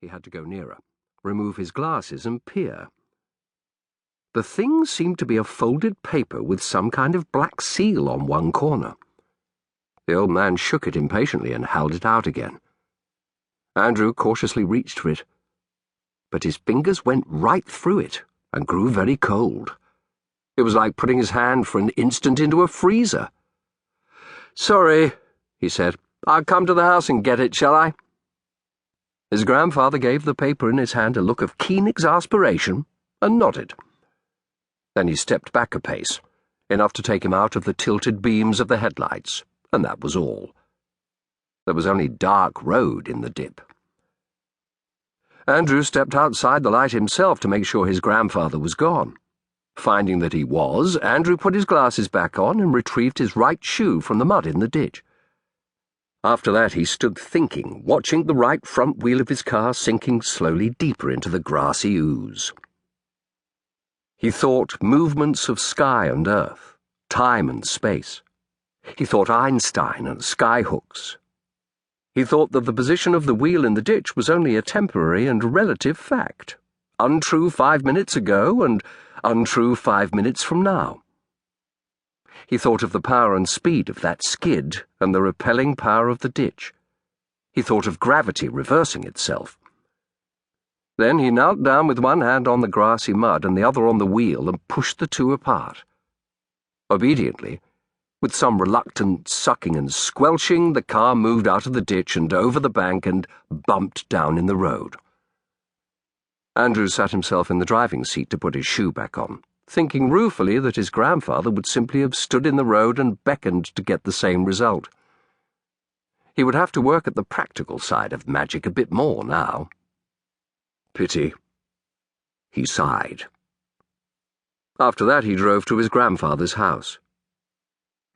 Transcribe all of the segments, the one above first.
He had to go nearer, remove his glasses and peer. The thing seemed to be a folded paper with some kind of black seal on one corner. The old man shook it impatiently and held it out again. Andrew cautiously reached for it, but his fingers went right through it and grew very cold. It was like putting his hand for an instant into a freezer. "Sorry," he said. "I'll come to the house and get it, shall I?" His grandfather gave the paper in his hand a look of keen exasperation and nodded. Then he stepped back a pace, enough to take him out of the tilted beams of the headlights, and that was all. There was only dark road in the dip. Andrew stepped outside the light himself to make sure his grandfather was gone. Finding that he was, Andrew put his glasses back on and retrieved his right shoe from the mud in the ditch. After that he stood thinking, watching the right front wheel of his car sinking slowly deeper into the grassy ooze. He thought movements of sky and earth, time and space. He thought Einstein and skyhooks. He thought that the position of the wheel in the ditch was only a temporary and relative fact, untrue 5 minutes ago and untrue 5 minutes from now. He thought of the power and speed of that skid and the repelling power of the ditch. He thought of gravity reversing itself. Then he knelt down with one hand on the grassy mud and the other on the wheel and pushed the two apart. Obediently, with some reluctant sucking and squelching, the car moved out of the ditch and over the bank and bumped down in the road. Andrew sat himself in the driving seat to put his shoe back on, thinking ruefully that his grandfather would simply have stood in the road and beckoned to get the same result. He would have to work at the practical side of magic a bit more now. Pity. He sighed. After that he drove to his grandfather's house.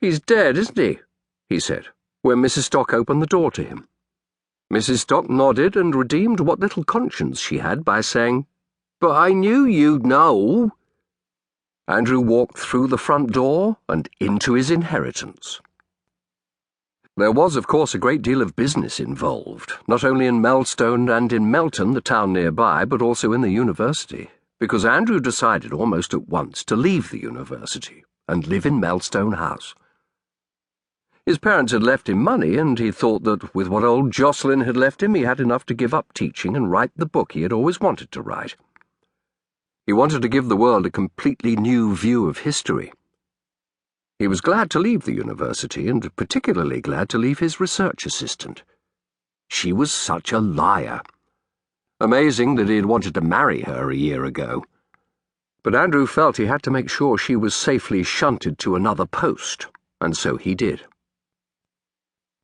"He's dead, isn't he?" said, when Mrs. Stock opened the door to him. Mrs. Stock nodded and redeemed what little conscience she had by saying, "But I knew you'd know." Andrew walked through the front door and into his inheritance. There was, of course, a great deal of business involved, not only in Melstone and in Melton, the town nearby, but also in the university, because Andrew decided almost at once to leave the university and live in Melstone House. His parents had left him money, and he thought that with what old Jocelyn had left him, he had enough to give up teaching and write the book he had always wanted to write. He wanted to give the world a completely new view of history. He was glad to leave the university, and particularly glad to leave his research assistant. She was such a liar. Amazing that he had wanted to marry her a year ago. But Andrew felt he had to make sure she was safely shunted to another post, and so he did.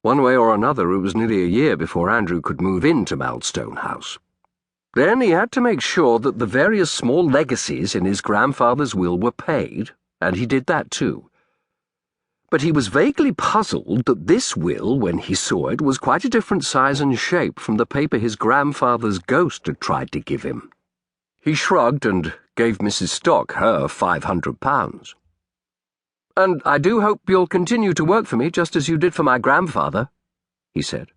One way or another, it was nearly a year before Andrew could move into Melstone House. Then he had to make sure that the various small legacies in his grandfather's will were paid, and he did that too. But he was vaguely puzzled that this will, when he saw it, was quite a different size and shape from the paper his grandfather's ghost had tried to give him. He shrugged and gave Mrs. Stock her £500. "And I do hope you'll continue to work for me just as you did for my grandfather," he said.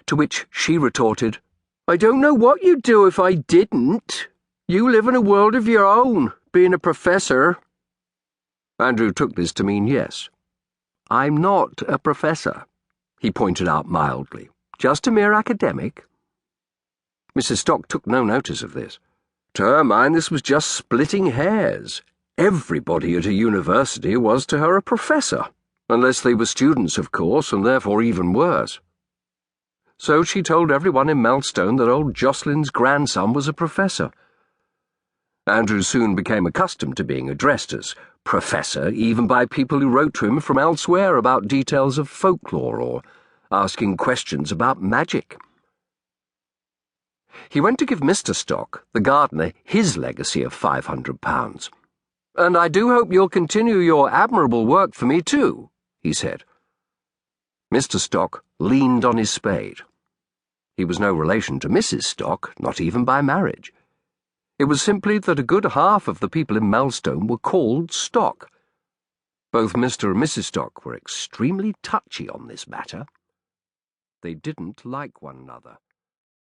To which she retorted, "I don't know what you'd do if I didn't. You live in a world of your own, being a professor." Andrew took this to mean yes. "I'm not a professor," he pointed out mildly, "just a mere academic." Mrs. Stock took no notice of this. To her mind, this was just splitting hairs. Everybody at a university was to her a professor, unless they were students, of course, and therefore even worse. So she told everyone in Melstone that old Jocelyn's grandson was a professor. Andrew soon became accustomed to being addressed as Professor, even by people who wrote to him from elsewhere about details of folklore or asking questions about magic. He went to give Mr. Stock, the gardener, his legacy of £500. "And I do hope you'll continue your admirable work for me too," he said. Mr. Stock leaned on his spade. He was no relation to Mrs. Stock, not even by marriage. It was simply that a good half of the people in Melstone were called Stock. Both Mr. and Mrs. Stock were extremely touchy on this matter. They didn't like one another.